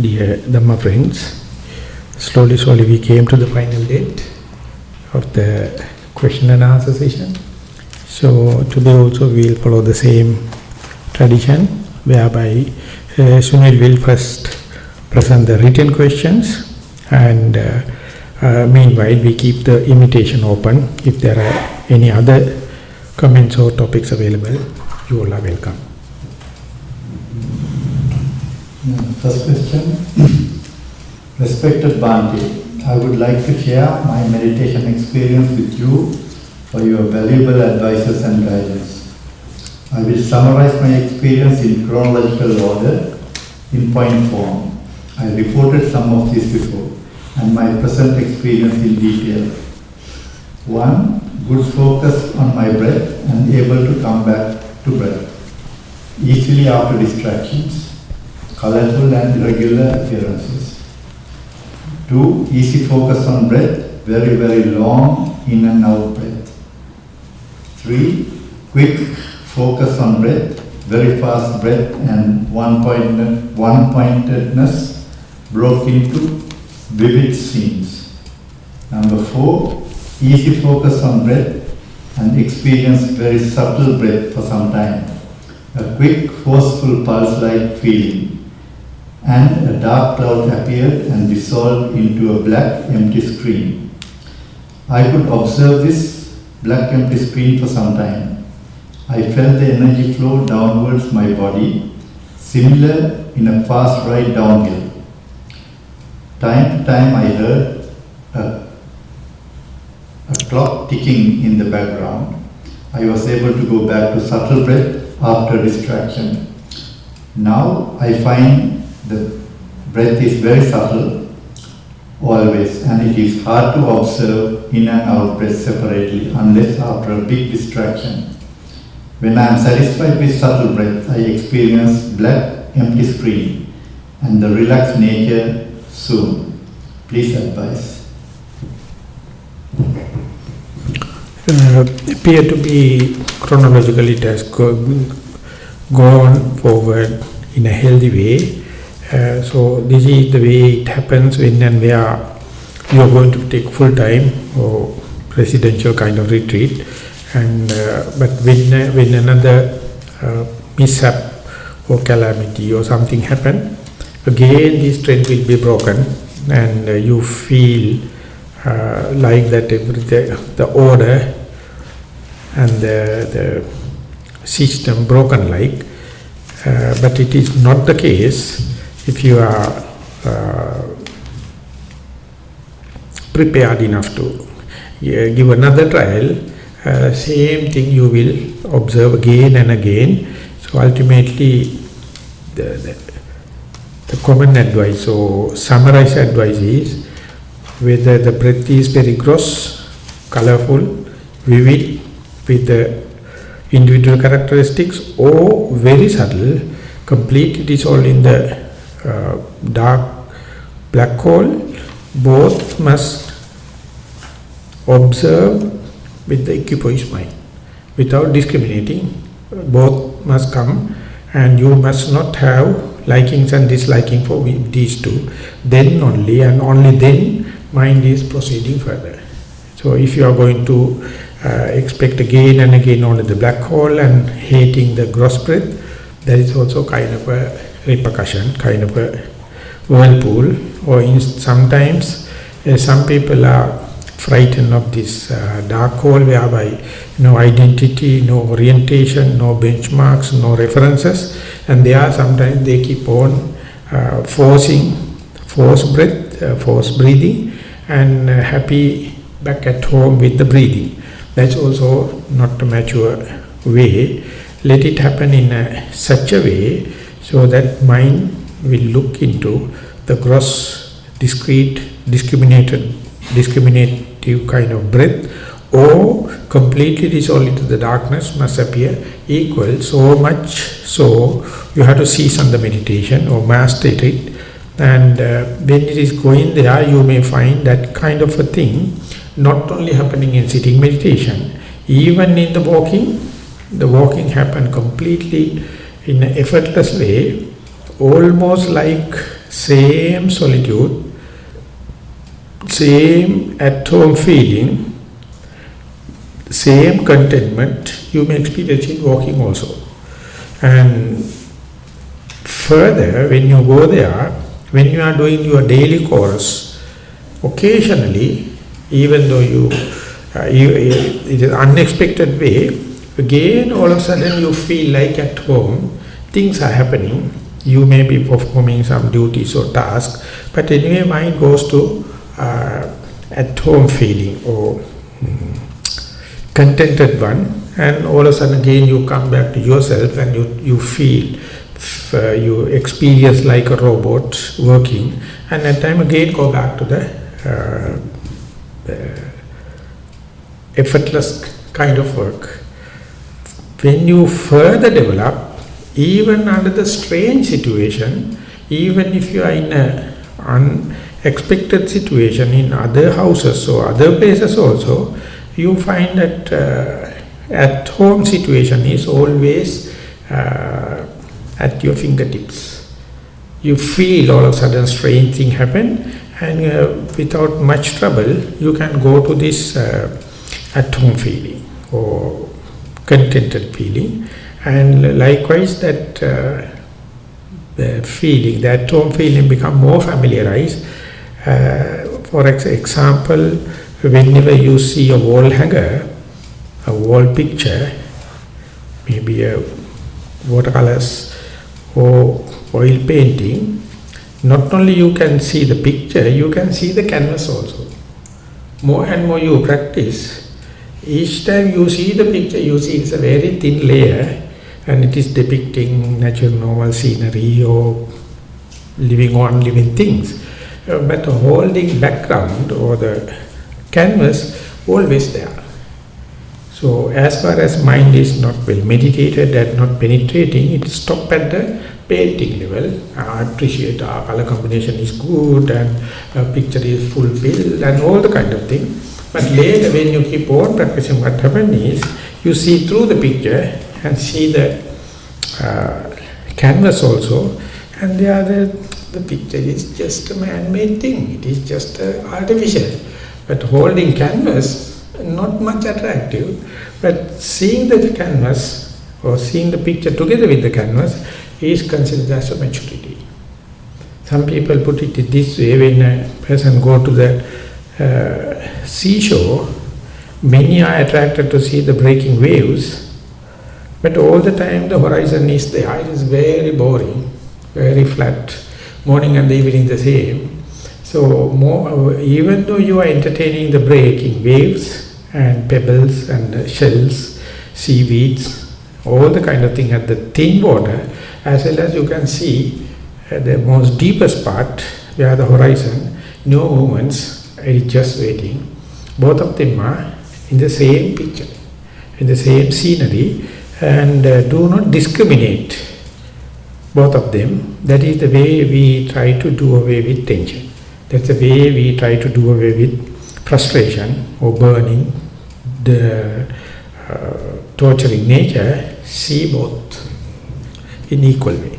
Dear Dhamma friends, slowly we came to the final date of the question and answer session. So today also we will follow the same tradition, whereby Sunil will first present the written questions, and meanwhile we keep the invitation open. If there are any other comments or topics available, you all are welcome. First question. Respected Bhante, I would like to share my meditation experience with you for your valuable advices and guidance. I will summarize my experience in chronological order in point form. I reported some of this before, and my present experience in detail. 1. Good focus on my breath and able to come back to breath easily after distractions, colorful and irregular appearances. 2. Easy focus on breath, very long in and out breath. 3. Quick focus on breath, very fast breath and one-pointedness broke into vivid scenes. Number 4. Easy focus on breath and experience very subtle breath for some time. A quick, forceful pulse-like feeling. And a dark cloud appeared and dissolved into a black empty screen. I could observe this black empty screen for some time. I felt the energy flow downwards my body, similar in a fast ride downhill. Time to time I heard a clock ticking in the background. I was able to go back to subtle breath after distraction. Now I find the breath is very subtle always, and it is hard to observe in and out breath separately unless after a big distraction. When I am satisfied with subtle breath, I experience black empty screen and the relaxed nature soon. Please advise. Appear to be chronologically it has gone forward in a healthy way. So this is the way it happens when and where you are going to take full time or residential kind of retreat, and but when another mishap or calamity or something happen, again this trend will be broken, and you feel like that the order and the system broken like, but it is not the case. If you are prepared enough to give another trial, same thing you will observe again and again. So ultimately the common advice or summarized advice is, whether the breath is very gross, colorful, vivid with the individual characteristics, or very subtle, complete it is all in the dark black hole, both must observe with the equipoise mind, without discriminating. Both must come, and you must not have likings and disliking for these two. Then only and only then mind is proceeding further. So if you are going to expect again and again only the black hole and hating the gross breath, there is also kind of a repercussion, kind of a whirlpool. Or sometimes some people are frightened of this dark hole, whereby no identity, no orientation, no benchmarks, no references, and sometimes they keep on forced breath, forced breathing, and happy back at home with the breathing. That's also not a mature way. Let it happen in such a way so that mind will look into the gross, discrete, discriminative kind of breath, or completely dissolve into the darkness must appear equal. So much so you have to cease on the meditation or master it, and when it is going there, you may find that kind of a thing not only happening in sitting meditation, even in the walking happen completely in an effortless way, almost like same solitude, same at-home feeling, same contentment you may experience in walking also. And further, when you go there, when you are doing your daily course, occasionally, even though it is unexpected way, again all of a sudden you feel like at home, things are happening, you may be performing some duties or tasks, but anyway mind goes to at home feeling or contented one, and all of a sudden again you come back to yourself and you feel, you experience like a robot working, and that time again go back to the effortless kind of work. When you further develop, even under the strange situation, even if you are in an unexpected situation in other houses or other places also, you find that at home situation is always at your fingertips. You feel all of a sudden strange thing happen, and without much trouble you can go to this at home feeling or contented feeling. And likewise that the feeling, the at home feeling become more familiarized. For example, whenever you see a wall hanger, a wall picture, maybe a watercolors or oil painting, not only you can see the picture, you can see the canvas also. More and more you practice, each time you see the picture, you see it's a very thin layer, and it is depicting natural normal scenery or living things. But the holding background or the canvas always there. So as far as mind is not well meditated and not penetrating, it stops at the painting level. I appreciate our color combination is good and picture is fulfilled and all the kind of thing. But later when you keep on practicing, what happens is you see through the picture and see the canvas also, and the picture is just a man-made thing, it is just artificial. But holding canvas, not much attractive, but seeing the canvas or seeing the picture together with the canvas is considered as a maturity. Some people put it this way: when a person go to the seashore, many are attracted to see the breaking waves, but all the time the horizon is there, it is very boring, very flat, morning and evening the same. So even though you are entertaining the breaking waves and pebbles and shells, seaweeds, all the kind of thing at the thin water, as well as you can see the most deepest part where the horizon, no movements, it is just waiting. Both of them are in the same picture, in the same scenery, and do not discriminate both of them. That is the way we try to do away with tension. That's the way we try to do away with frustration or burning, the torturing nature. See both in equal way.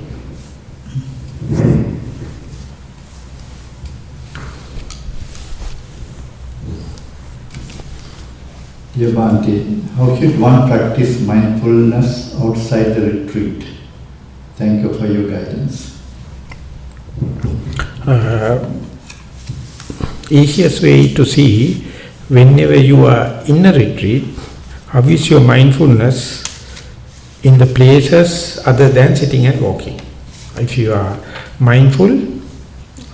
Dear Bhante, how should one practice mindfulness outside the retreat? Thank you for your guidance. Easiest way to see, whenever you are in a retreat, how is your mindfulness in the places other than sitting and walking. If you are mindful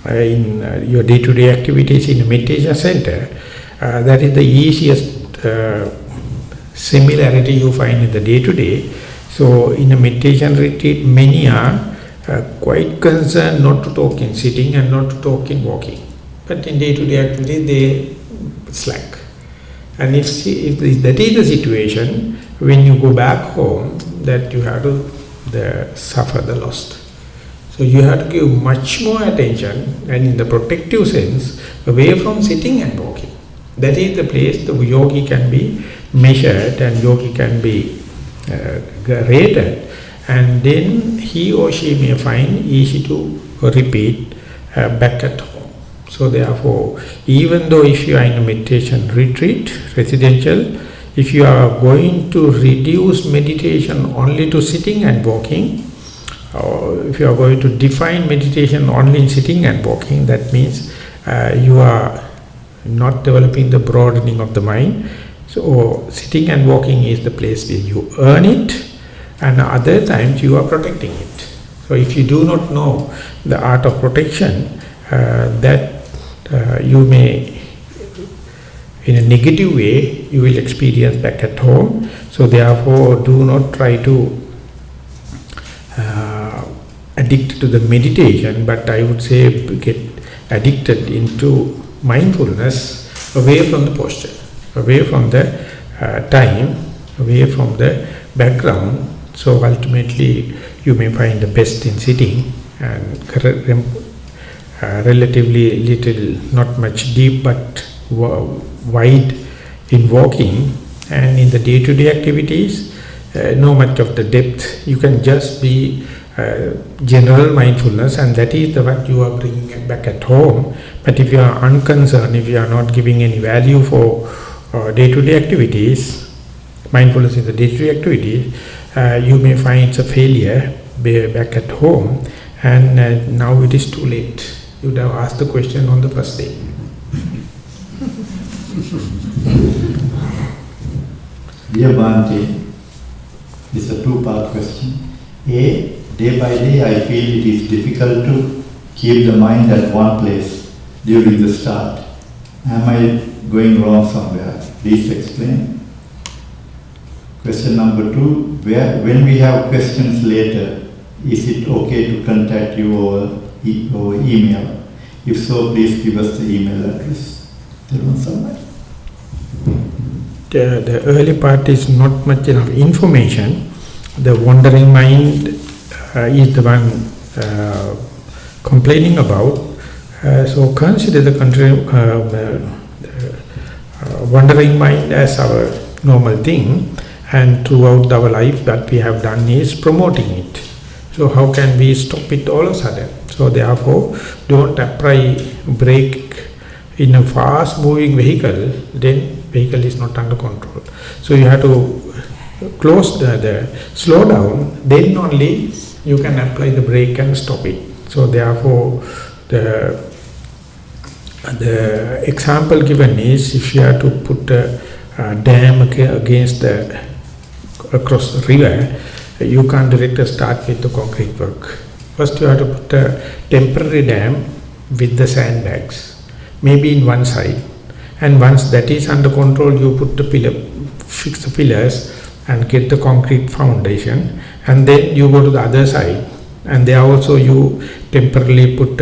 in your day-to-day activities in a meditation center, that is the easiest similarity you find in the day-to-day. So in a meditation retreat, many are quite concerned not to talk in sitting and not to talk in walking. But in day-to-day activity, they slack. And if that is the situation, when you go back home, that you have to suffer the loss. So you have to give much more attention, and in the protective sense, away from sitting and walking. That is the place the yogi can be measured and yogi can be rated, and then he or she may find easy to repeat back at home. So therefore, even though if you are in a meditation retreat, residential, if you are going to reduce meditation only to sitting and walking, or if you are going to define meditation only in sitting and walking, that means you are not developing the broadening of the mind. So sitting and walking is the place where you earn it, and other times you are protecting it. So if you do not know the art of protection, that you may, in a negative way, you will experience back at home. So therefore, do not try to addict to the meditation, but I would say get addicted into mindfulness, away from the posture, away from the time, away from the background. So ultimately you may find the best in sitting, and relatively little, not much deep but wide in walking, and in the day-to-day activities, no much of the depth. You can just be general mindfulness, and that is the what you are bringing it back at home. But if you are unconcerned, if you are not giving any value for day-to-day activities, mindfulness in the day-to-day activity, you may find it's a failure back at home, and now it is too late. You would have asked the question on the first day. Dear Bhante, this is a two-part question. A, day by day I feel it is difficult to keep the mind at one place during the start. Am I going wrong somewhere? Please explain. Question number 2, when we have questions later, is it okay to contact you over email? If so, please give us the email address. The early part is not much enough information. The wandering mind is the one complaining about. So consider the wandering mind as our normal thing, and throughout our life what we have done is promoting it. So how can we stop it all of a sudden? So therefore, don't apply brake in a fast moving vehicle, then vehicle is not under control. So you have to close the slow down, then only you can apply the brake and stop it. So therefore, the example given is, if you have to put a dam against across the river, you can't directly start with the concrete work. First you have to put a temporary dam with the sandbags, maybe in one side, and once that is under control, you put the pillar, fix the pillars and get the concrete foundation, and then you go to the other side, and there also you temporarily put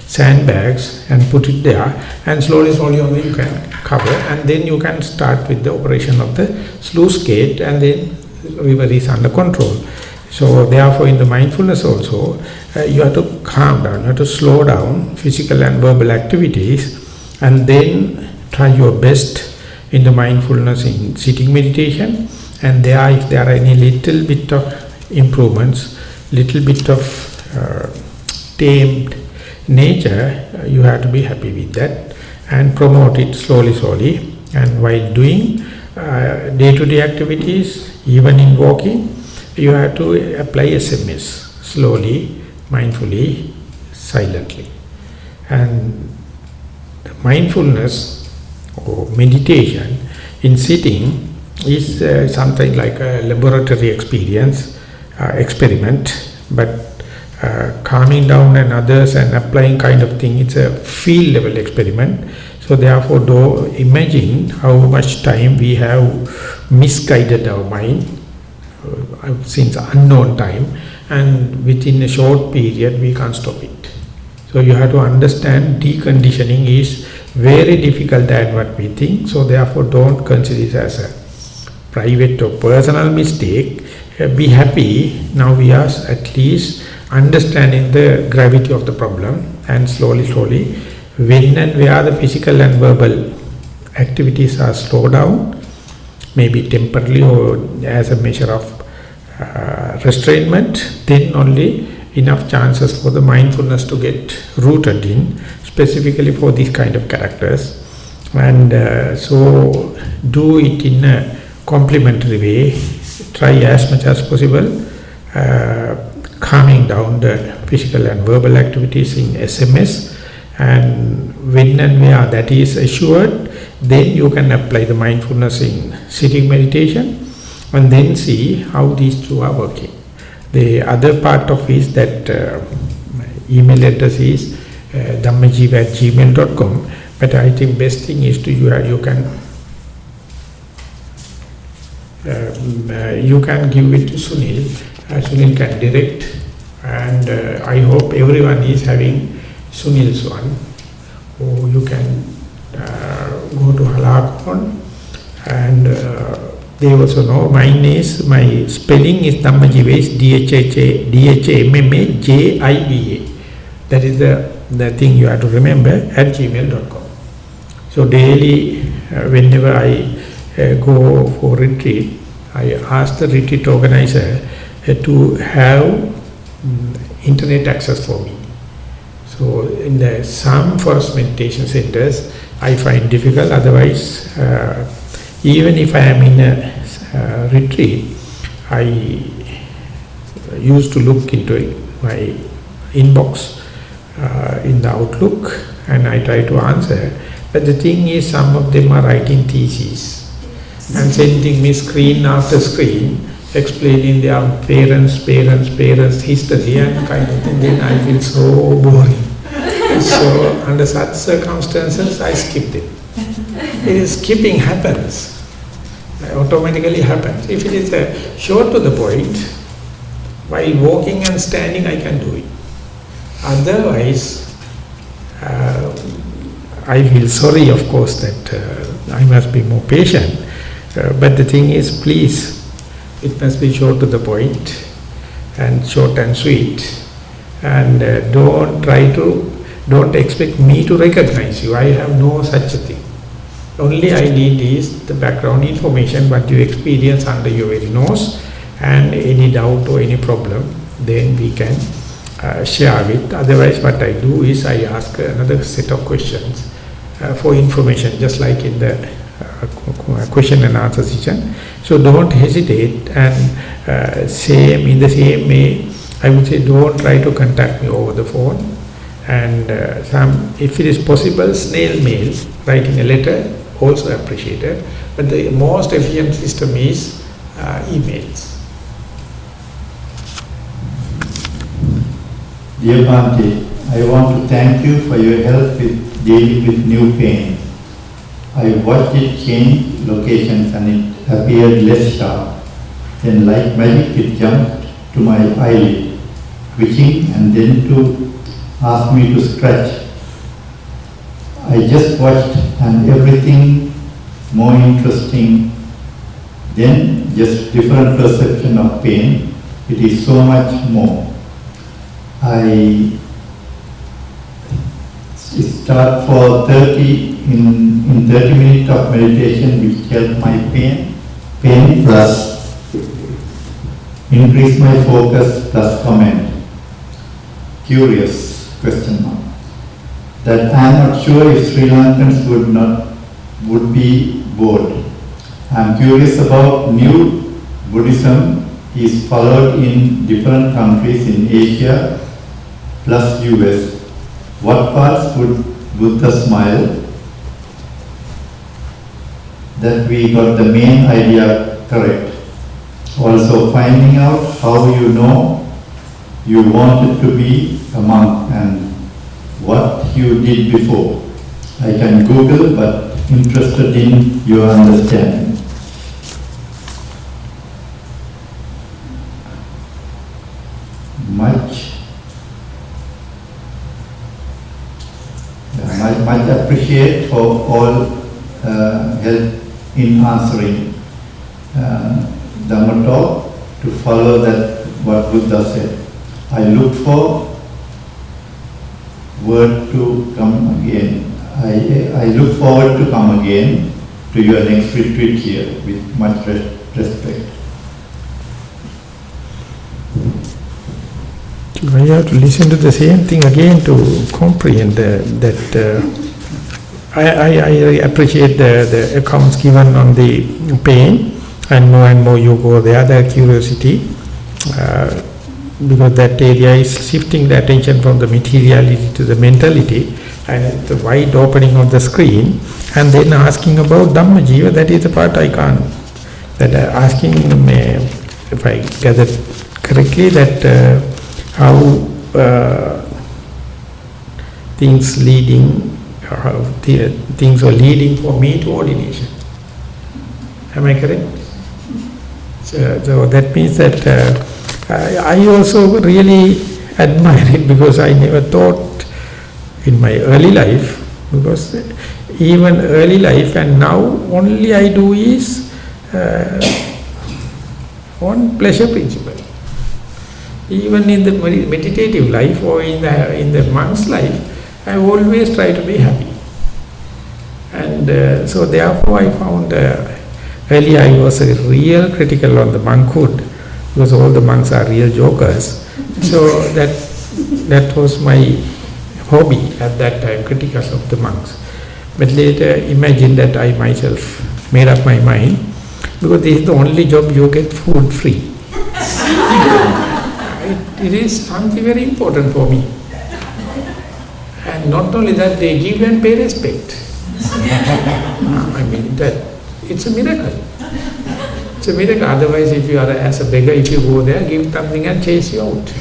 sandbags and put it there, and slowly only you can cover, and then you can start with the operation of the sluice gate, and then river is under control. So therefore, in the mindfulness also, you have to calm down, you have to slow down physical and verbal activities, and then try your best in the mindfulness in sitting meditation. And there, if there are any little bit of improvements, little bit of tamed nature, you have to be happy with that and promote it slowly. And while doing day-to-day activities, even in walking, you have to apply SMS slowly, mindfully, silently. And the mindfulness or meditation in sitting is something like a laboratory experiment, but calming down and others and applying kind of thing, it's a field level experiment. So therefore, do imagine how much time we have misguided our mind since unknown time, and within a short period we can't stop it. So you have to understand deconditioning is very difficult than what we think. So therefore, don't consider it as a private or personal mistake. Be happy, now we are at least understanding the gravity of the problem, and slowly, when and where the physical and verbal activities are slowed down, maybe temporarily or as a measure of restrainment, then only enough chances for the mindfulness to get rooted in, specifically for these kind of characters. And so do it in a complementary way. Try as much as possible calming down the physical and verbal activities in SMS, and when and where that is assured, then you can apply the mindfulness in sitting meditation and then see how these two are working. The other part of is that my email address is Dhammajiva@gmail.com, but I think best thing is to you can give it to Sunil. Sunil can direct, and I hope everyone is having Sunil's one. Or you can go to Halakon, and they also know mine is, my spelling is Dhammajiva is DHAMMAJIVA. That is the thing you have to remember, at gmail.com. So daily, whenever I go for retreat, I ask the retreat organizer to have internet access for me. So in some forest meditation centers, I find difficult. Otherwise, even if I am in a retreat, I used to look into my inbox in the Outlook, and I try to answer. But the thing is, some of them are writing theses and sending me screen after screen, explaining their parents' history and kind of thing. Then I feel so boring. So under such circumstances, I skipped it. Skipping happens. Automatically happens. If it is short to the point, while walking and standing, I can do it. Otherwise, I feel sorry, of course, that I must be more patient. But the thing is, please, it must be short to the point and short and sweet. And don't expect me to recognize you. I have no such a thing. Only I need is the background information, what you experience under your very nose, and any doubt or any problem, then we can share it. Otherwise, what I do is I ask another set of questions for information, just like in the question and answer session. So don't hesitate, and in the same way, I would say don't try to contact me over the phone. And if it is possible, snail mail, writing a letter, also appreciated. But the most efficient system is emails. Dear Bhante, I want to thank you for your help with dealing with new pain. I watched it change locations and it appeared less sharp. Then like magic it jumped to my eyelid, twitching, and then to ask me to scratch. I just watched and everything more interesting. Then just different perception of pain. It is so much more. I start for 30 minutes of meditation, which helped my pain plus increase my focus plus comment. Curious question mark. That I am not sure if Sri Lankans would be bored. I am curious about new Buddhism is followed in different countries in Asia plus US. What parts would Buddha smile? That we got the main idea correct. Also finding out how you know you wanted to be a monk and what you did before. I can Google, but interested in your understanding. Much appreciate for all help in answering Dhamma talk to follow that what Buddha said. I look for word to come again. I look forward to come again to your next retreat here with much respect. I have to listen to the same thing again to comprehend that. I appreciate the accounts given on the pain, and more you go there, the curiosity, because that area is shifting the attention from the materiality to the mentality, and the wide opening of the screen, and then asking about Dhammajiva. That is the part I can't. That asking, if I gather correctly, that how things were leading for me to ordination. Am I correct? So that means that I also really admire it, because I never thought in my early life, because even early life and now only I do is on pleasure principle. Even in the meditative life or in the monk's life, I always try to be happy. And so therefore I found earlier I was real critical on the monkhood, because all the monks are real jokers. So that was my hobby at that time, critical of the monks. But later imagine that I myself made up my mind, because this is the only job you get food free. It is something very important for me. And not only that, they give and pay respect. I mean, that it's a miracle. It's a miracle. Otherwise, if you are as a beggar, if you go there, give something and chase you out.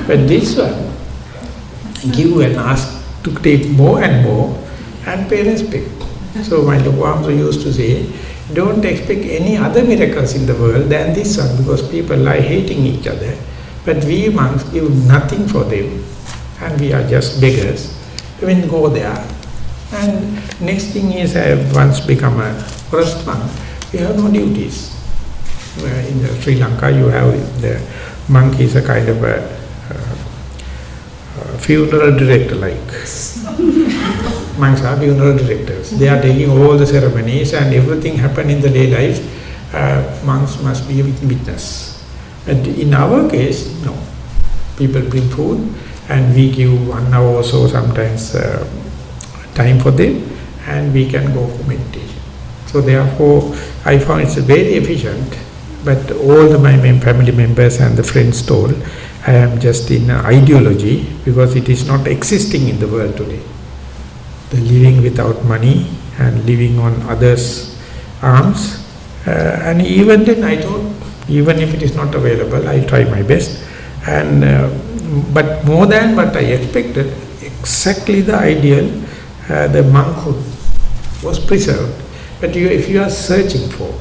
But this one, give and ask to take more and more and pay respect. So my Lopamsa used to say, don't expect any other miracles in the world than this one, because people are hating each other. But we monks give nothing for them, and we are just beggars. Even go there. And next thing is, I have once become a forest monk. We have no duties. In the Sri Lanka, you have the monk is a kind of a funeral director, like monks are funeral directors. They are taking all the ceremonies, and everything happen in the day life. Monks must be a witness. But in our case, no. People bring food, and we give 1 hour or so sometimes time for them, and we can go for meditation. So therefore, I found it's very efficient. But all my family members and the friends told, I am just in ideology, because it is not existing in the world today. The living without money and living on others' arms. And even then I thought, even if it is not available, I try my best. And but more than what I expected, exactly the ideal, the monkhood was preserved. But if you are searching for,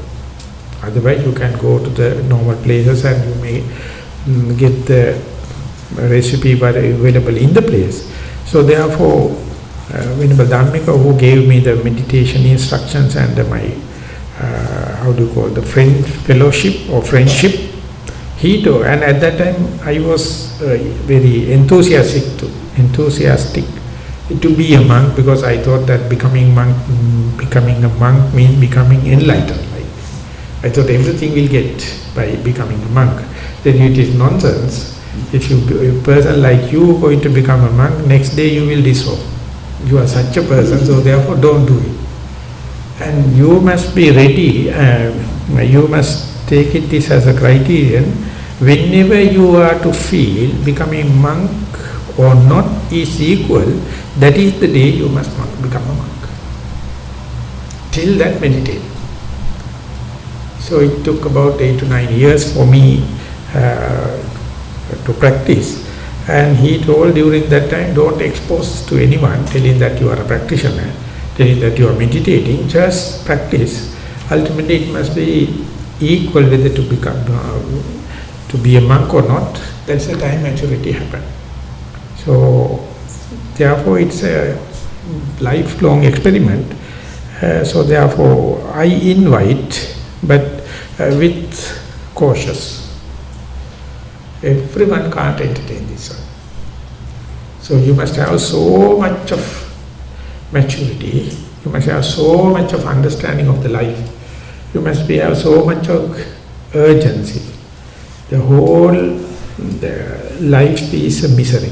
otherwise you can go to the normal places and you may get the recipe available in the place. So therefore, Venerable Dhammika, who gave me the meditation instructions and my the friend fellowship or friendship, he too, and at that time I was very enthusiastic to be a monk, because I thought that becoming a monk means becoming enlightened. I thought everything will get by becoming a monk. Then it is nonsense. If a person like you going to become a monk, next day you will dissolve. You are such a person, so therefore don't do it. And you must be ready, you must take this as a criterion. Whenever you are to feel becoming monk or not is equal, that is the day you must become a monk. Till that, meditate. So it took about 8 to 9 years for me to practice. And he told during that time, don't expose to anyone telling that you are a practitioner, telling that you are meditating, just practice. Ultimately it must be equal whether to become, to be a monk or not. That's the time maturity happens. So therefore it's a lifelong experiment. So therefore I invite, but with cautious. Everyone can't entertain this one. So you must have so much of maturity, you must have so much of understanding of the life, you must have so much of urgency. The whole life is a misery.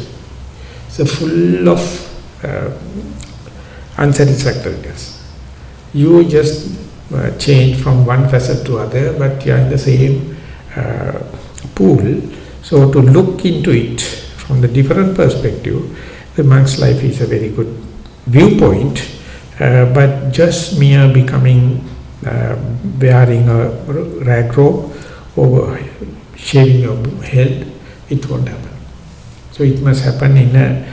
So full of unsatisfactoriness. You just change from one facet to other, but you are in the same pool. So to look into it from the different perspective, the monk's life is a very good viewpoint. But just mere becoming, wearing a rag robe or shaving your head, it won't happen. So it must happen in a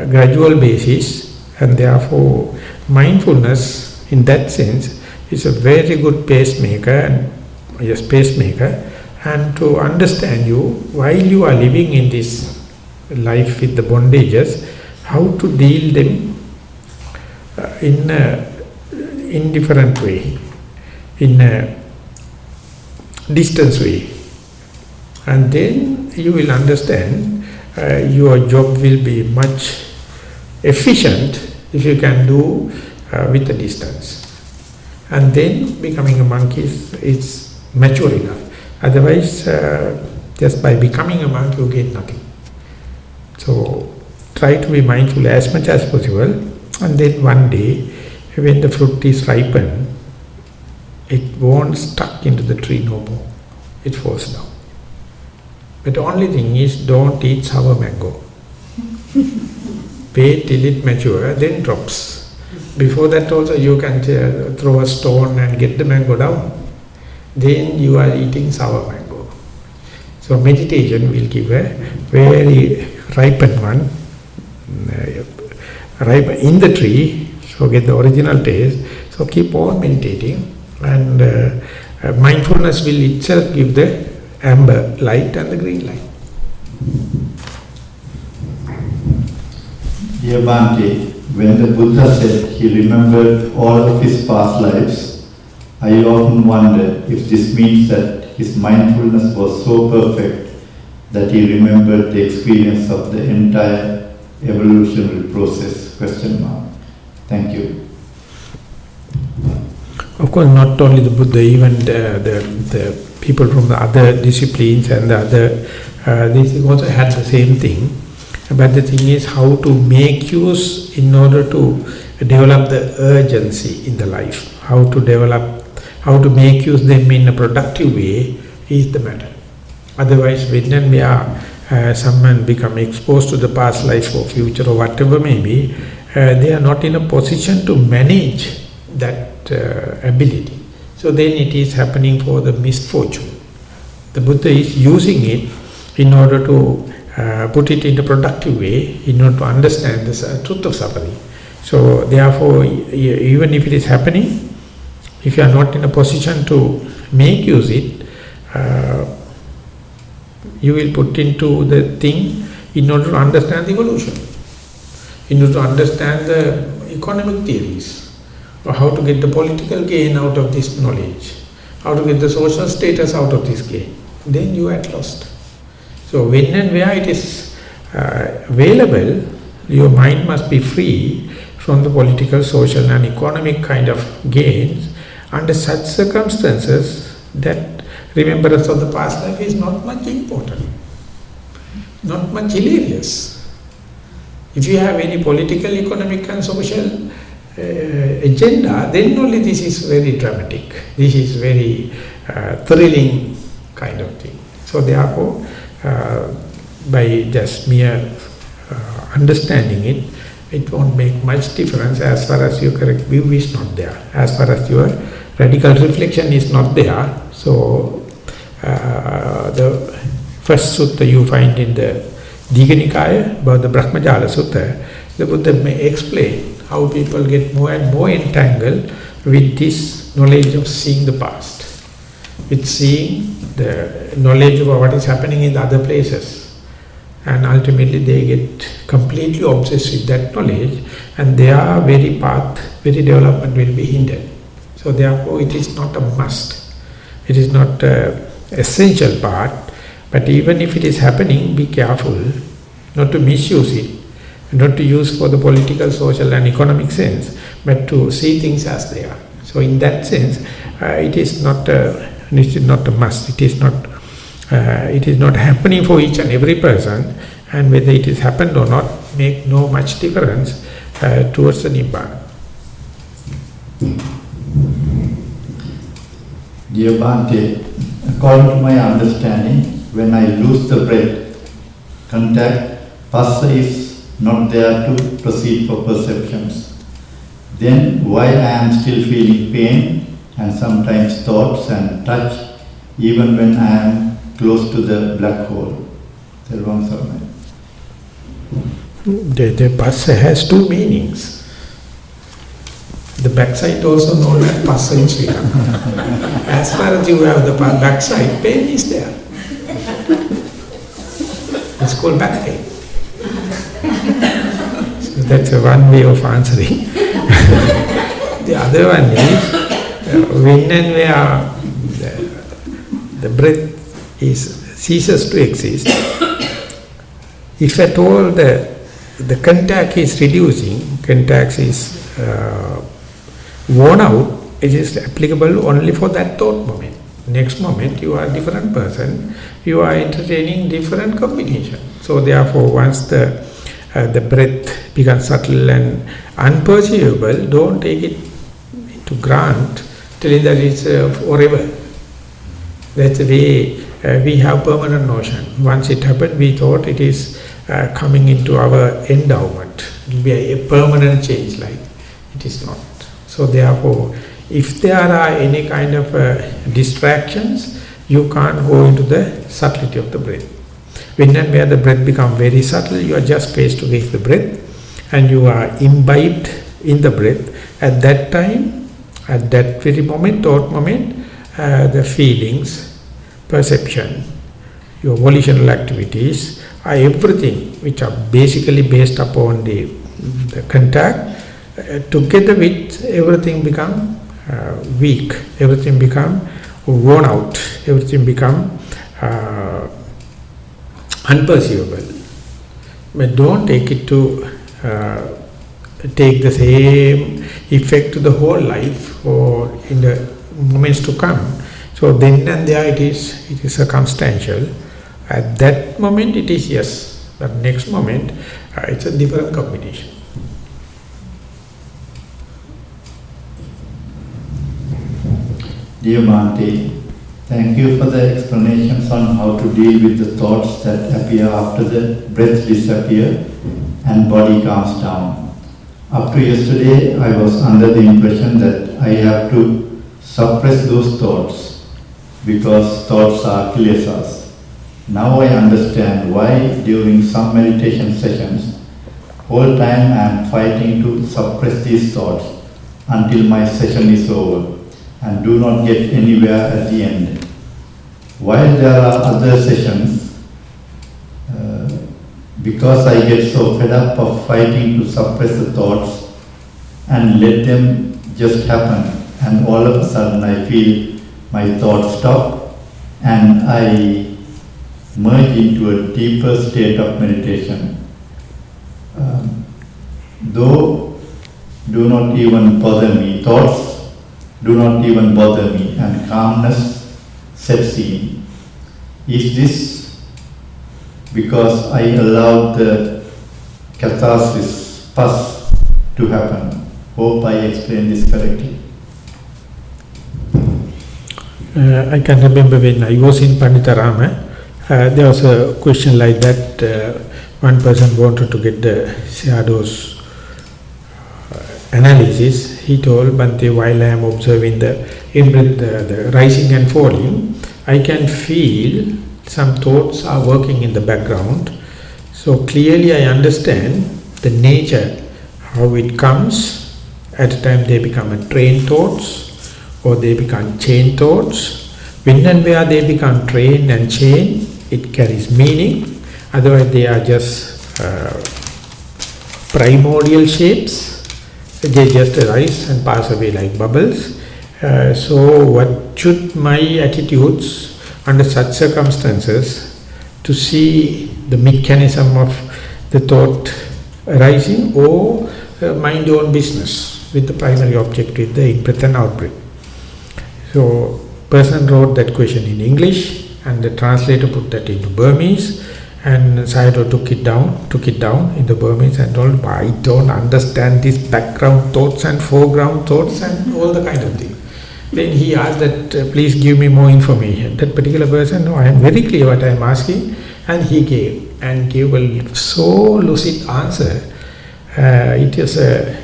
gradual basis, and therefore mindfulness in that sense is a very good pacemaker, and to understand you while you are living in this life with the bondages, how to deal them in a indifferent way, in a distance way, and then you will understand your job will be much efficient if you can do with a distance. And then becoming a monk is mature enough. Otherwise, just by becoming a monk you get nothing. So try to be mindful as much as possible. And then one day, when the fruit is ripened, it won't stuck into the tree no more. It falls down. But the only thing is, don't eat sour mango. Wait till it matures, then drops. Before that also you can throw a stone and get the mango down. Then you are eating sour mango. So meditation will give a very ripened one, ripe in the tree, so get the original taste. So keep on meditating, and mindfulness will itself give the amber light and the green light. Dear Bhante, when the Buddha said he remembered all of his past lives, I often wondered if this means that his mindfulness was so perfect that he remembered the experience of the entire evolutionary process. ? Thank you. Of course, not only the Buddha, even the people from the other disciplines and the other, they also had the same thing. But the thing is how to make use in order to develop the urgency in the life. How to make use them in a productive way is the matter. Otherwise, when we are someone become exposed to the past life or future or whatever may be, they are not in a position to manage that ability. So then it is happening for the misfortune. The Buddha is using it in order to put it in a productive way, in order to understand the truth of suffering. So therefore, even if it is happening, if you are not in a position to make use it, you will put into the thing in order to understand the evolution, in order to understand the economic theories, or how to get the political gain out of this knowledge, how to get the social status out of this gain. Then you are at lost. So when and where it is available, your mind must be free from the political, social and economic kind of gains. Under such circumstances, that remembrance of the past life is not much important, not much hilarious. If you have any political, economic and social agenda, then only this is very dramatic, this is very thrilling kind of thing. So therefore, by just mere understanding it, it won't make much difference as far as your correct view is not there, as far as your radical reflection is not there. So the first sutta you find in the Digha Nikaya about the Brahmajala Sutta, the Buddha may explain how people get more and more entangled with this knowledge of seeing the past, with seeing the knowledge of what is happening in the other places. And ultimately they get completely obsessed with that knowledge, and their very path, very development will be hindered. So therefore it is not a must, it is not an essential part, but even if it is happening, be careful not to misuse it, not to use for the political, social and economic sense, but to see things as they are. So in that sense, it is not a must, it is not It is not happening for each and every person, and whether it is happened or not make no much difference towards the Nibbana. Dear Bhante, according to my understanding, when I lose the breath, contact, passa is not there to proceed for perceptions. Then why I am still feeling pain and sometimes thoughts and touch, even when I am close to the black hole? The passa has two meanings. The backside also known as passa in Sri Lanka. As far as you have the backside, pain is there. It's called back pain. So that's one way of answering. The other one is when and where the breath ceases to exist. If at all the contact is reducing, contact is worn out, it is applicable only for that thought moment. Next moment you are a different person, you are entertaining different combination. So therefore once the breath becomes subtle and unperceivable, don't take it into grant, telling that it's forever. That's the way we have permanent notion. Once it happened, we thought it is coming into our endowment. It will be a permanent change, like it is not. So therefore, if there are any kind of distractions, you can't go into the subtlety of the breath. When and where the breath becomes very subtle, you are just face to face the breath, and you are imbibed in the breath. At that time, at that very moment, thought moment, the feelings, perception, your volitional activities are everything which are basically based upon the contact. Together with everything become weak, everything become worn out, everything become unperceivable. But don't take it to take the same effect to the whole life or in the moments to come. So then and there it is circumstantial. At that moment it is yes, but next moment it's a different combination. Dear Bhante, thank you for the explanations on how to deal with the thoughts that appear after the breath disappears and body calms down. Up to yesterday, I was under the impression that I have to suppress those thoughts because thoughts are kilesas. Now I understand why during some meditation sessions, whole time I am fighting to suppress these thoughts until my session is over and do not get anywhere at the end. While there are other sessions, because I get so fed up of fighting to suppress the thoughts and let them just happen, and all of a sudden I feel my thoughts stop and I merge into a deeper state of meditation. Though do not even bother me, thoughts do not even bother me, and calmness sets in. Is this because I allowed the catharsis, pus, to happen? Hope I explained this correctly. I can remember when I was in Panditarama, there was a question like that. One person wanted to get the shadows analysis. He told Bhante, while I am observing the in-breath, the rising and falling, I can feel some thoughts are working in the background. So clearly I understand the nature, how it comes. At a time they become a train thoughts or they become chain thoughts. When and where they become train and chain, it carries meaning. Otherwise they are just primordial shapes. They just arise and pass away like bubbles. So what should my attitudes under such circumstances to see the mechanism of the thought arising, or mind your own business with the primary objective, the in-breath and out-breath. So person wrote that question in English. and the translator put that into Burmese, and Sayadaw took it down in the Burmese and told, I don't understand these background thoughts and foreground thoughts and all the kind of thing. Then he asked that, please give me more information. That particular person, no, I am very clear what I am asking, and he gave a so lucid answer. It is a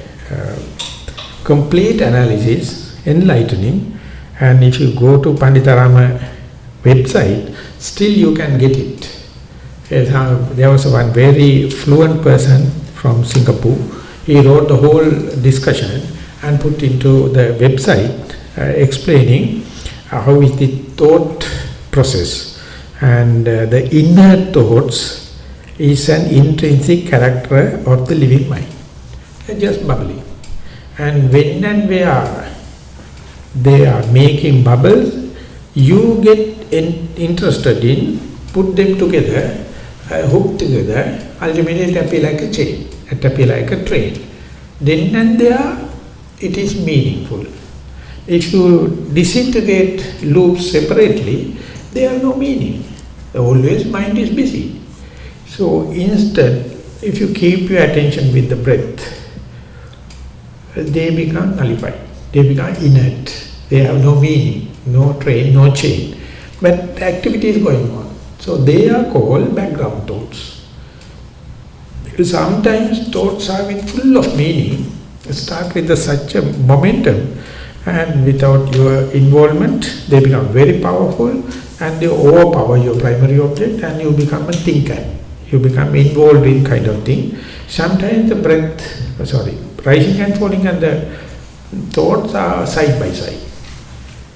complete analysis, enlightening, and if you go to Panditarama website, still you can get it. There was one very fluent person from Singapore. He wrote the whole discussion and put into the website, explaining how is the thought process, and the inner thoughts is an intrinsic character of the living mind. They're just bubbling, and when and where they are making bubbles, you get interested in, put them together, hook together, ultimately it appears like a chain, it appears like a train. Then and there it is meaningful. If you disintegrate loops separately, they have no meaning. Always mind is busy. So instead, if you keep your attention with the breath, they become nullified, they become inert, they have no meaning, no train, no chain. But activity is going on. So they are called background thoughts. Sometimes thoughts are full of meaning, start with such a momentum, and without your involvement, they become very powerful and they overpower your primary object, and you become a thinker. You become involved in kind of thing. Sometimes the rising and falling and the thoughts are side by side.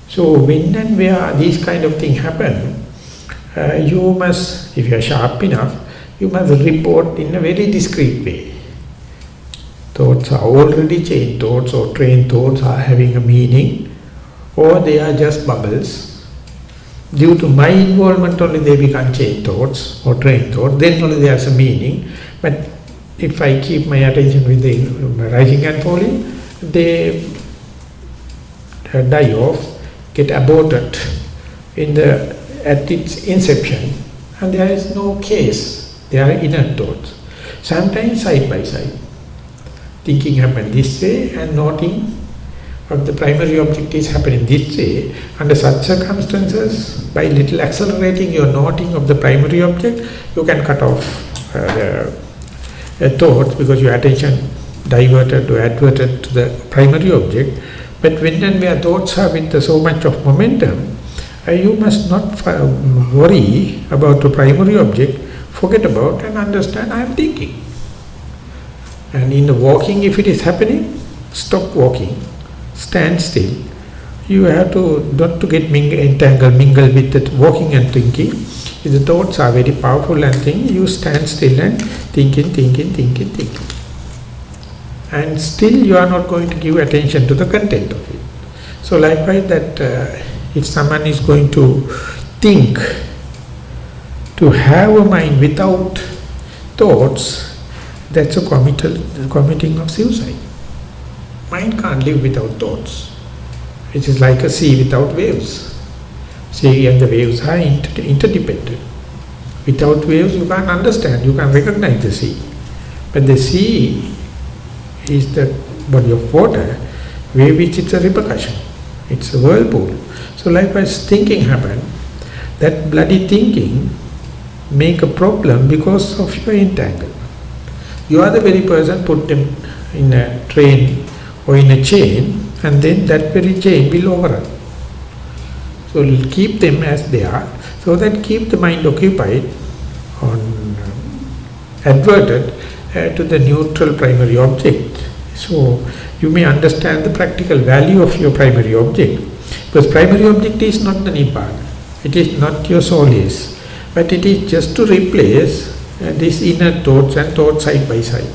So when and where these kind of things happen, you must, if you are sharp enough, you must report in a very discreet way. Thoughts are already chain thoughts or train thoughts are having a meaning, or they are just bubbles. Due to my involvement only they become chain thoughts or train thoughts, then only there is a meaning. But if I keep my attention with the rising and falling, they die off, get aborted at its inception, and there is no case, they are inner thoughts. Sometimes side by side. Thinking happens this way and noting of the primary object is happening this way. Under such circumstances, by little accelerating your noting of the primary object, you can cut off the thoughts, because your attention diverted or adverted to the primary object. But when and where thoughts are with so much of momentum, you must not worry about the primary object, forget about and understand I am thinking. And in the walking, if it is happening, stop walking, stand still. You have to not to get mingled with that walking and thinking. If the thoughts are very powerful and you stand still and thinking. And still you are not going to give attention to the content of it. So likewise that if someone is going to think, to have a mind without thoughts, that's a committing of suicide. Mind can't live without thoughts. It is like a sea without waves. Sea and the waves are interdependent. Without waves you can't understand, you can't recognize the sea. But the sea is the body of water, where which it's a repercussion. It's a whirlpool. So likewise thinking happen. That bloody thinking make a problem because of your entanglement. You are the very person put them in a train or in a chain, and then that very chain will overrun. So keep them as they are, so that keep the mind occupied on adverted to the neutral primary object. So you may understand the practical value of your primary object, because primary object is not the Nibbana, it is not your soul is, but it is just to replace these inner thoughts and thoughts side by side.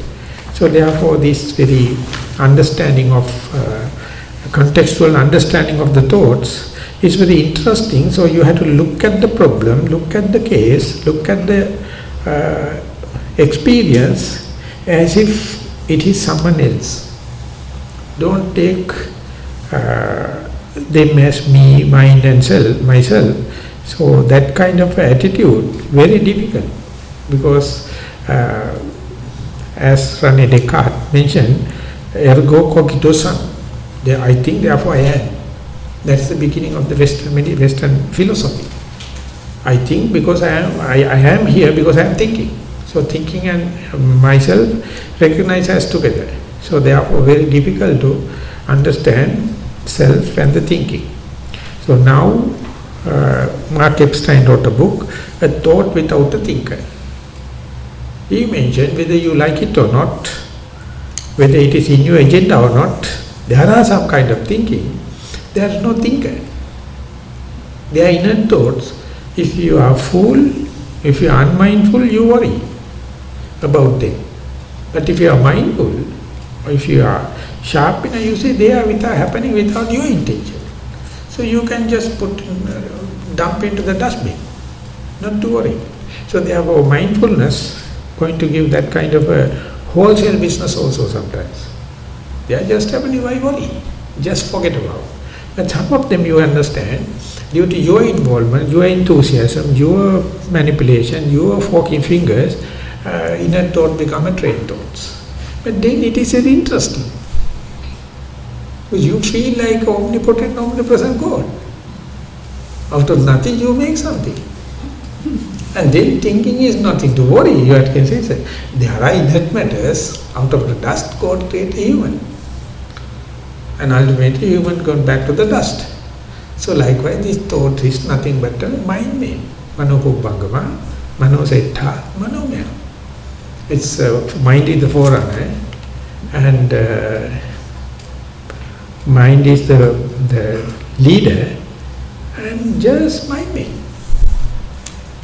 So therefore this very understanding of, contextual understanding of the thoughts is very interesting. So you have to look at the problem, look at the case, look at the experience as if it is someone else. Don't take them as me, mind and self, myself. So that kind of attitude, very difficult, because as René Descartes mentioned, ergo cogito sum, I think therefore I am. That's the beginning of the Western philosophy. I think because I am here because I am thinking. So thinking and myself recognize as together. So therefore very difficult to understand self and the thinking. So now Mark Epstein wrote a book, A Thought Without a Thinker. He mentioned whether you like it or not, whether it is in your agenda or not, there are some kind of thinking. There is no thinker. They are inner thoughts. If you are full, if you are unmindful, you worry about them. But if you are mindful, or if you are sharp enough, you see they are happening without your intention. So you can just dump into the dustbin, not to worry. So therefore mindfulness going to give that kind of a wholesale business also sometimes. They are just happening, why worry? Just forget about it. But some of them you understand, due to your involvement, your enthusiasm, your manipulation, your forking fingers, inner thought become a trained thoughts. But then it is very interesting. Because you feel like omnipotent, omnipresent God. Out of nothing you make something. And then thinking is nothing to worry. You can say, there are inert matters, out of the dust God created a human. And ultimately human gone back to the dust. So likewise this thought is nothing but a mind made. Mano Pubbangama, Mano Setta, Manomaya. It's mind is the forerunner, and mind is the leader, and just mind made.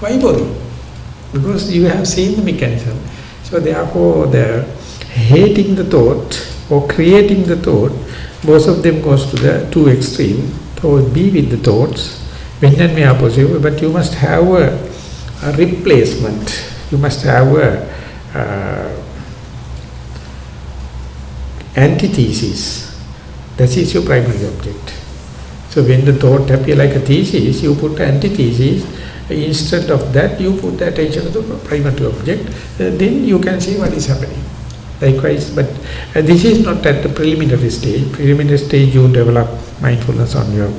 Why worry? Because you have seen the mechanism. So therefore the hating the thought or creating the thought, both of them goes to the two extreme. So be with the thoughts when and where possible, but you must have a replacement. You must have a antithesis. That is your primary object. So when the thought appears like a thesis, you put antithesis. Instead of that, you put the attention to the primary object. Then you can see what is happening. Likewise, but this is not at the preliminary stage. Preliminary stage you develop mindfulness on your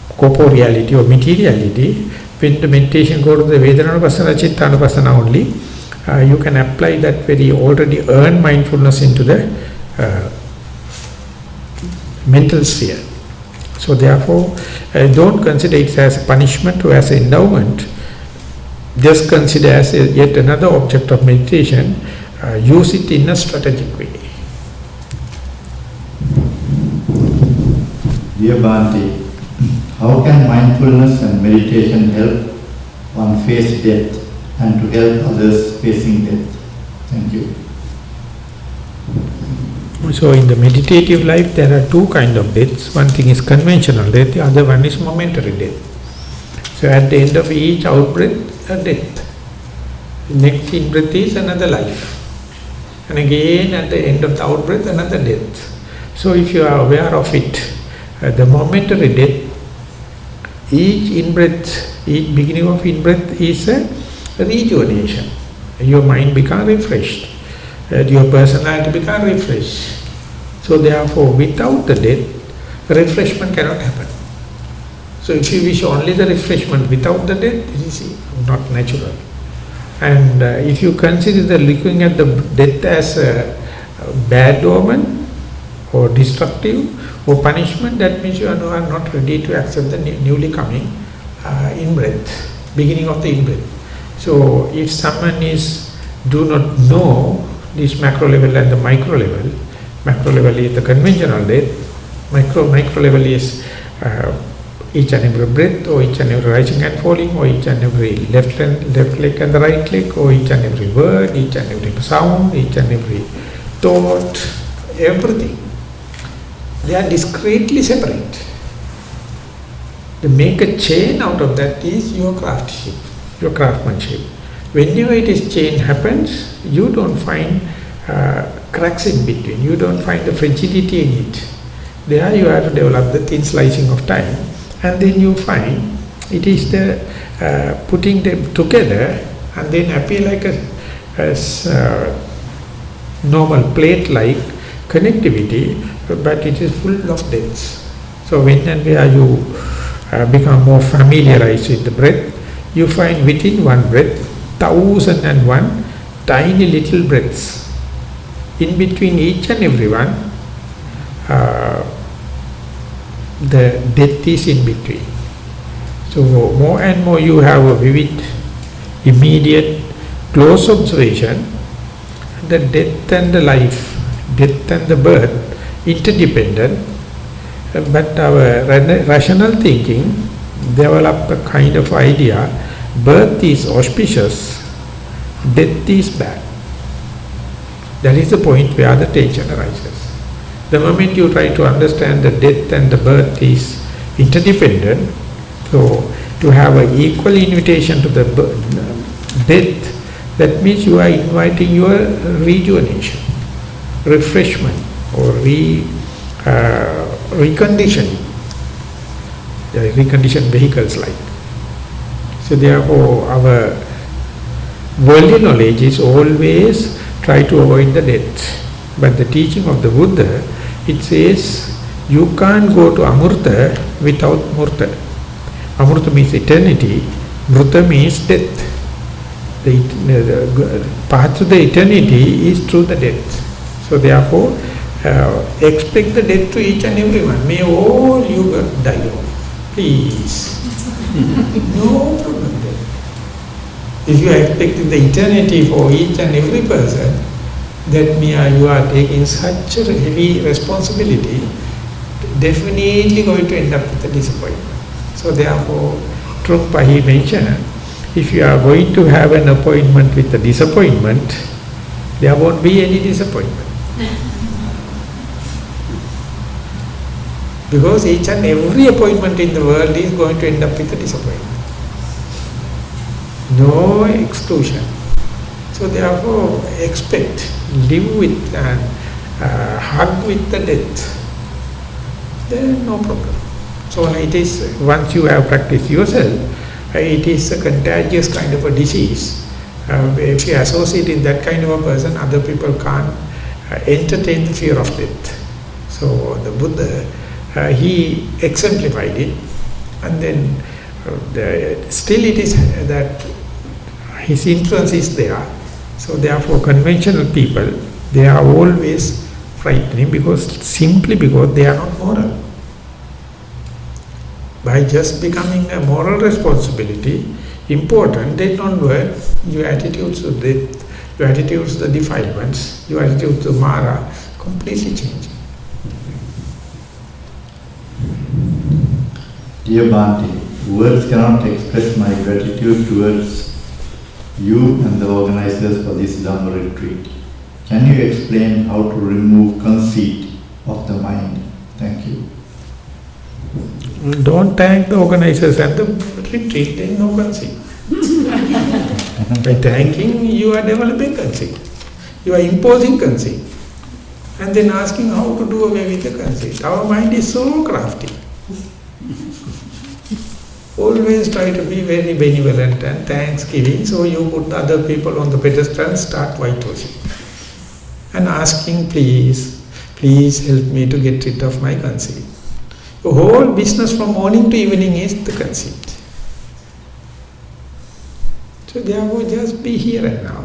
corporeality or materiality. When the meditation goes to the Vedananupasana, Chittanupasana only, you can apply that very already earned mindfulness into the mental sphere. So therefore, don't consider it as a punishment or as an endowment. Just consider as yet another object of meditation. Use it in a strategic way. Dear Bhante, how can mindfulness and meditation help one face death and to help others facing death? Thank you. So in the meditative life there are two kinds of deaths. One thing is conventional death, the other one is momentary death. So at the end of each out-breath, a death. Next in-breath is another life. And again at the end of the out-breath, another death. So if you are aware of it, the momentary death, each in-breath, each beginning of in-breath is a rejuvenation. Your mind becomes refreshed. Your personality becomes refreshed. So therefore, without the death, refreshment cannot happen. So if you wish only the refreshment without the death, it is not natural. And if you consider looking at the death as a bad omen or destructive or punishment, that means you are not ready to accept the newly coming in-breath, beginning of the in-breath. So if someone do not know this macro level and the micro level is the conventional death, micro level is each and every breath, or each and every rising and falling, or each and every left leg and the right leg, or each and every word, each and every sound, each and every thought, everything. They are discreetly separate. To make a chain out of that is your craftsmanship, your craftsmanship. Whenever chain happens, you don't find cracks in between, you don't find the fragility in it. There you have to develop the thin slicing of time, and then you find It is the putting them together and then appear like a normal plate-like connectivity, but it is full of depths. So when and where you become more familiarized with the breath, you find within one breath 1,001 tiny little breaths. In between each and every one, the depth is in between. So more and more you have a vivid, immediate, close observation. The death and the life, death and the birth, interdependent. But our rational thinking develop a kind of idea: birth is auspicious, death is bad. That is the point where the tension arises. The moment you try to understand that death and the birth is interdependent, so to have an equal invitation to the death, that means you are inviting your rejuvenation, refreshment, or reconditioning. Reconditioned vehicles like. So therefore our worldly knowledge is always try to avoid the death. But the teaching of the Buddha, it says you can't go to Amurta without Murta. Amurta means eternity, Murta means death. The path to the eternity is through the death. So therefore, expect the death to each and everyone. May all you die off. Please. No problem there. If you are expecting the eternity for each and every person, that means you are taking such a heavy responsibility, definitely going to end up with a disappointment. So therefore, Trungpa he mentioned, if you are going to have an appointment with a disappointment, there won't be any disappointment. Because each and every appointment in the world is going to end up with a disappointment. No exclusion. So therefore, expect, live with and hug with the death. Then no problem. So it is, once you have practiced yourself, it is a contagious kind of a disease. If you associate in that kind of a person, other people can't entertain the fear of death. So the Buddha, he exemplified it, and then still it is that his influence is there. So therefore conventional people, they are always frightening simply because they are not moral. By just becoming a moral responsibility important, then onward your attitudes to death, your attitudes to the defilements, your attitude to Mara completely change. Dear Bhante, words cannot express my gratitude towards you and the organizers for this Dhamma retreat. Can you explain how to remove conceit of the mind? Thank you. Don't thank the organizers and the retreat, there is no conceit. By thanking, you are developing conceit. You are imposing conceit. And then asking how to do away with the conceit. Our mind is so crafty. Always try to be very benevolent and thanksgiving, so you put other people on the pedestal and start whitewashing. And asking, please help me to get rid of my conceit. The whole business from morning to evening is the conceit. So therefore just be here and now.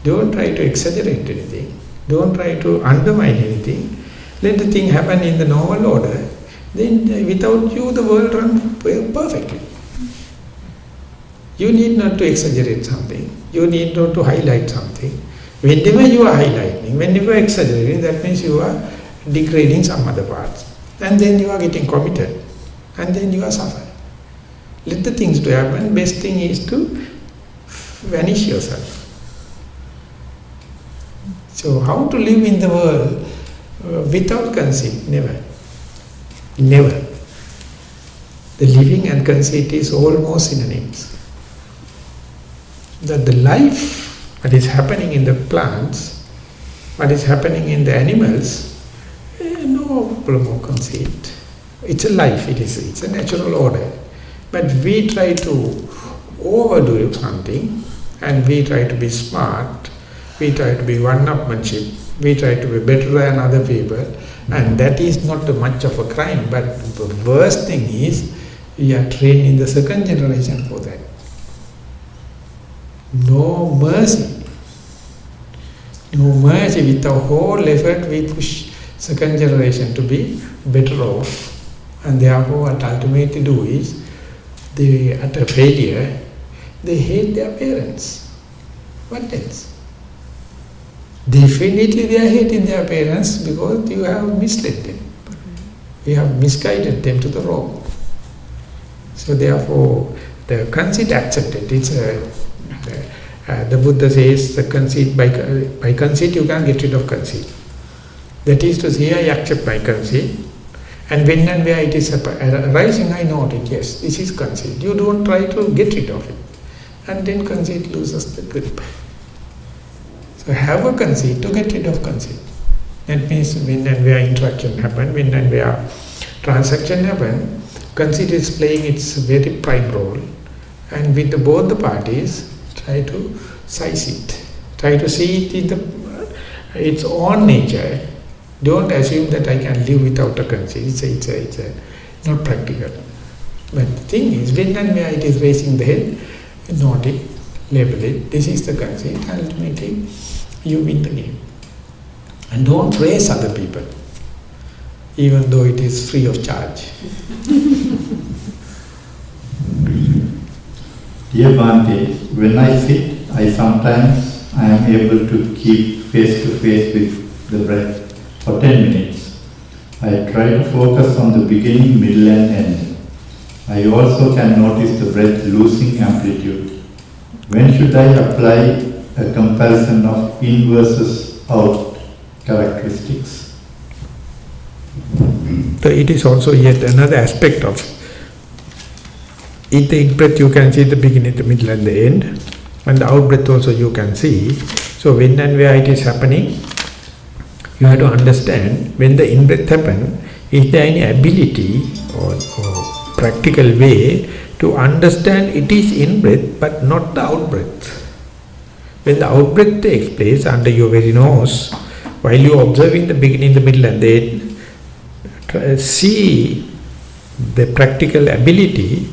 Don't try to exaggerate anything. Don't try to undermine anything. Let the thing happen in the normal order. Then without you the world runs perfectly. You need not to exaggerate something. You need not to highlight something. Whenever you are highlighting, whenever you are exaggerating, that means you are degrading some other parts. And then you are getting committed. And then you are suffering. Let the things to happen. Best thing is to vanish yourself. So how to live in the world without conceit? Never. Never. The living and conceit is almost synonyms. That the life, what is happening in the plants, what is happening in the animals, no problem of conceit. It's a life, it's a natural order. But we try to overdo something, and we try to be smart, we try to be one-upmanship, we try to be better than other people, and that is not much of a crime. But the worst thing is, we are trained in the second generation for that. No mercy. No mercy. With our whole effort, we push second generation to be better off. And therefore, what ultimately do is, they, at a failure, they hate their parents. What else? Definitely they are hating their parents because you have misled them. You have misguided them to the wrong. So therefore, the conceit accepted. It's the Buddha says the conceit, by conceit you can get rid of conceit. That is to say, I accept my conceit, and when and where it is arising, I note it. Yes, this is conceit. You don't try to get rid of it, and then conceit loses the grip. So have a conceit to get rid of conceit. That means when and where interaction happen, when and where transaction happen, conceit is playing its very prime role, and with both the parties, try to size it. Try to see it in its own nature. Don't assume that I can live without a conceit. It's not practical. But the thing is, when and where it is raising the head, note it, label it. This is the conceit. Ultimately, you win the game. And don't raise other people, even though it is free of charge. Dear Bhante, when I sit, I am able to keep face to face with the breath for 10 minutes. I try to focus on the beginning, middle and end. I also can notice the breath losing amplitude. When should I apply a comparison of in versus out characteristics? So it is also yet another aspect of in the in-breath you can see the beginning, the middle and the end, and the out-breath also you can see. So when and where it is happening, you have to understand when the in-breath happens, is there any ability or practical way to understand it is in-breath but not the out-breath. When the out-breath takes place under your very nose, while you are observing the beginning, the middle and the end, see the practical ability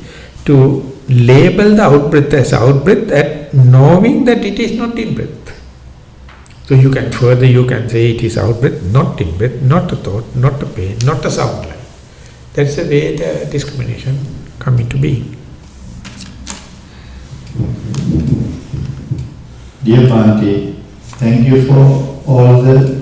to label the out-breath as out-breath and knowing that it is not in-breath. So you can say it is out-breath, not in-breath, not a thought, not a pain, not a sound line. That's the way the discrimination come into being. Dear Bhante, thank you for all the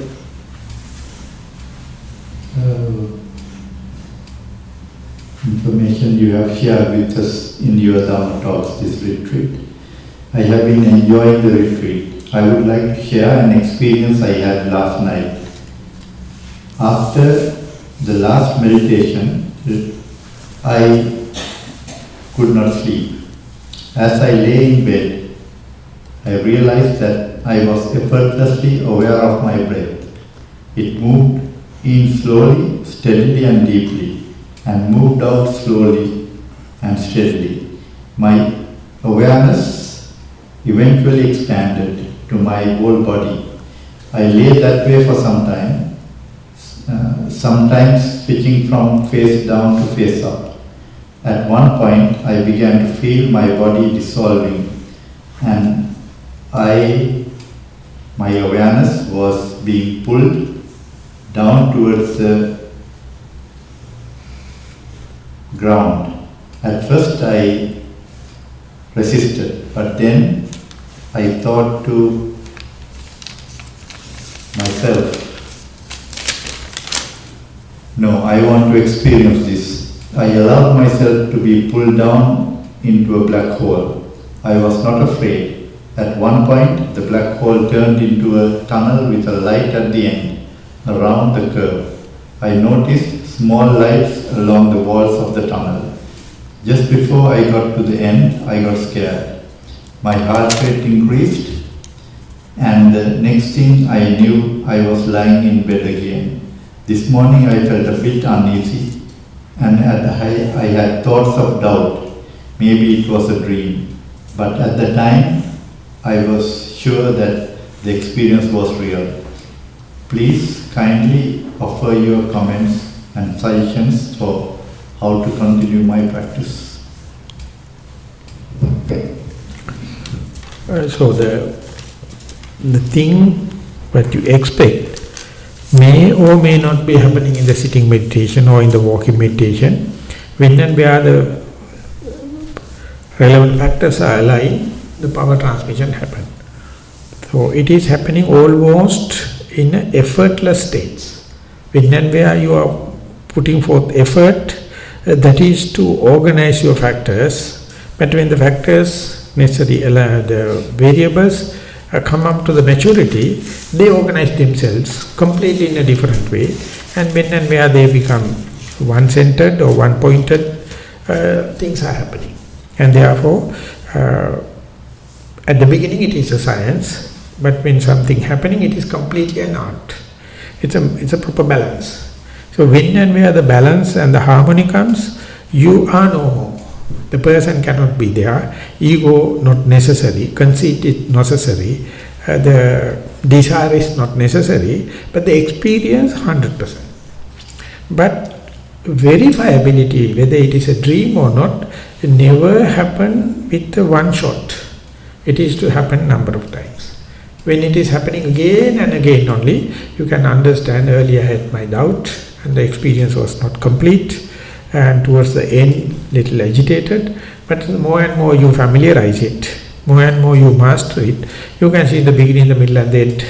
information you have shared with us in your Dhamma talks this retreat. I have been enjoying the retreat. I would like to share an experience I had last night. After the last meditation, I could not sleep. As I lay in bed, I realized that I was effortlessly aware of my breath. It moved in slowly, steadily and deeply, and moved out slowly and steadily. My awareness eventually expanded to my whole body. I lay that way for some time, sometimes switching from face down to face up. At one point, I began to feel my body dissolving, and my awareness was being pulled down towards the ground. At first I resisted, but then I thought to myself, no, I want to experience this. I allowed myself to be pulled down into a black hole. I was not afraid. At one point, the black hole turned into a tunnel with a light at the end, around the curve. I noticed small lights along the walls of the tunnel. Just before I got to the end, I got scared. My heart rate increased, and the next thing I knew, I was lying in bed again. This morning I felt a bit uneasy, and I had thoughts of doubt. maybe it was a dream. But at the time, I was sure that the experience was real. Please kindly offer your comments and suggestions for how to continue my practice. So the thing what you expect may or may not be happening in the sitting meditation or in the walking meditation. When and where the relevant factors are aligned, the power transmission happens. So it is happening almost in effortless states. When and where you are putting forth effort, that is to organize your factors. But when the factors necessary, the variables come up to the maturity, they organize themselves completely in a different way. And when and where they become one-centered or one-pointed, things are happening. And therefore, at the beginning it is a science, but when something happening, it is completely an art. It's a proper balance. So when and where the balance and the harmony comes, you are no more. The person cannot be there. Ego not necessary. Conceit is necessary. The desire is not necessary. But the experience 100%. But verifiability, whether it is a dream or not, it never happen with the one shot. It is to happen number of times. When it is happening again and again only, you can understand. Earlier I had my doubt and the experience was not complete, and towards the end little agitated, but more and more you familiarize it, more and more you master it, you can see the beginning, the middle and the end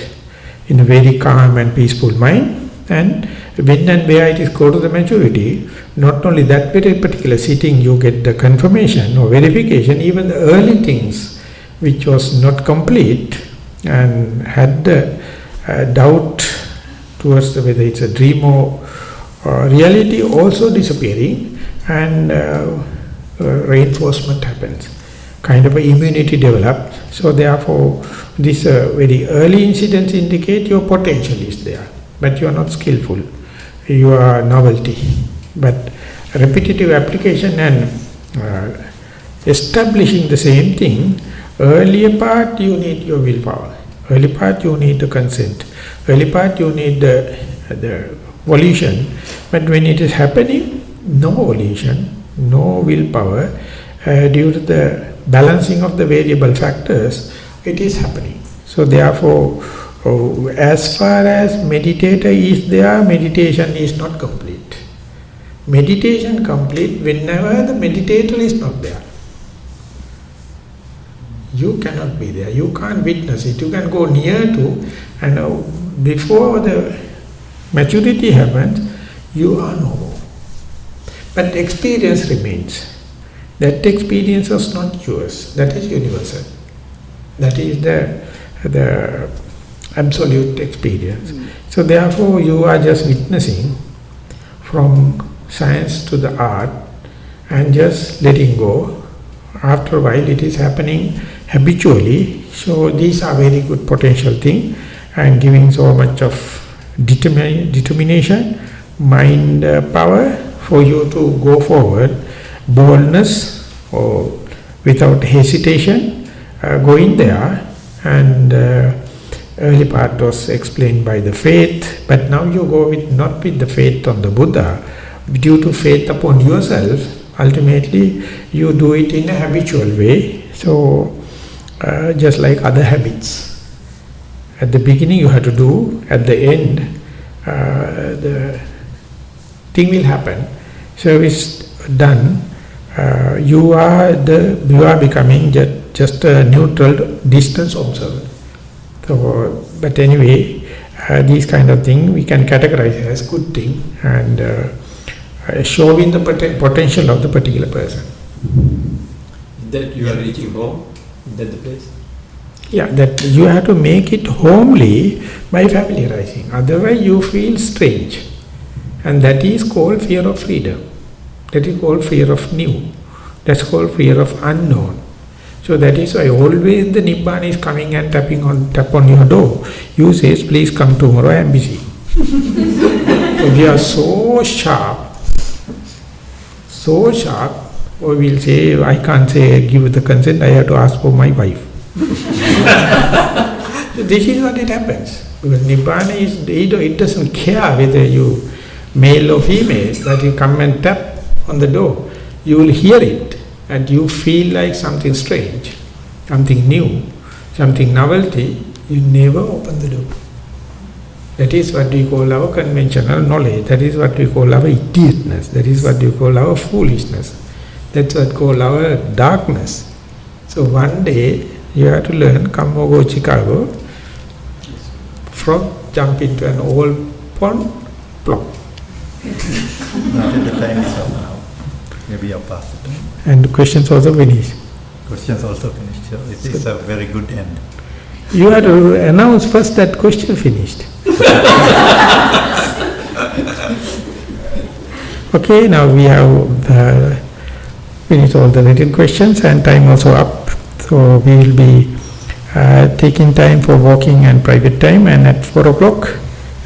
in a very calm and peaceful mind. And when and where it is go to the maturity, not only that very particular sitting you get the confirmation or verification, even the early things which was not complete and had the doubt towards the, whether it's a dream or reality, also disappearing, and reinforcement happens, kind of a immunity developed. So therefore this very early incidents indicate your potential is there, but you are not skillful, you are novelty. But repetitive application and establishing the same thing, earlier part you need your willpower, early part you need the consent, early part you need the volition. But when it is happening, no volition, no willpower, due to the balancing of the variable factors, it is happening. So therefore, as far as meditator is there, meditation is not complete. Meditation complete whenever the meditator is not there. You cannot be there, you can't witness it, you can go near to, and before the maturity happens, you are no more. But experience remains. That experience was not yours, that is universal. That is the absolute experience. So therefore you are just witnessing from science to the art and just letting go. After a while it is happening habitually. So these are very good potential thing, and giving so much of determination, mind power for you to go forward, boldness or without hesitation, going there. And early part was explained by the faith, but now you go with not with the faith on the Buddha, due to faith upon yourself. Ultimately you do it in a habitual way. So just like other habits, at the beginning you have to do, at the end the thing will happen. Service done, you are becoming just a neutral distance observer. So, but anyway, these kind of thing we can categorize as good thing, and showing the potential of the particular person. That you are reaching home, is that the place? Yeah, that you have to make it homely by familiarizing. Otherwise you feel strange. And that is called fear of freedom. That is called fear of new. That's called fear of unknown. So that is why always the Nibbana is coming and tap on your door. You say, please come tomorrow, I am busy. So we are so sharp, Or we'll say, I can't say give the consent, I have to ask for my wife. This is what it happens. Because Nibbana is, it doesn't care whether you male or female, that you come and tap on the door. You will hear it and you feel like something strange, something new, something novelty, you never open the door. That is what we call our conventional knowledge. That is what we call our idiotness. That is what we call our foolishness. That's what we call our darkness. So one day you have to learn, come over Chicago, frog jump into an old pond, plop. The time is up now. Maybe I'll pass the time. And the questions also finished. Questions also finished. So it is a very good end. You have to announce first that question finished. Okay, now we have finished all the written questions and time also up. So we will be taking time for walking and private time, and at 4 o'clock,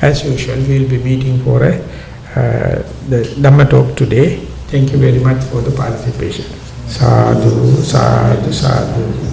as usual, we will be meeting for the Dhamma talk today. Thank you very much for the participation. Sadhu, sadhu, sadhu.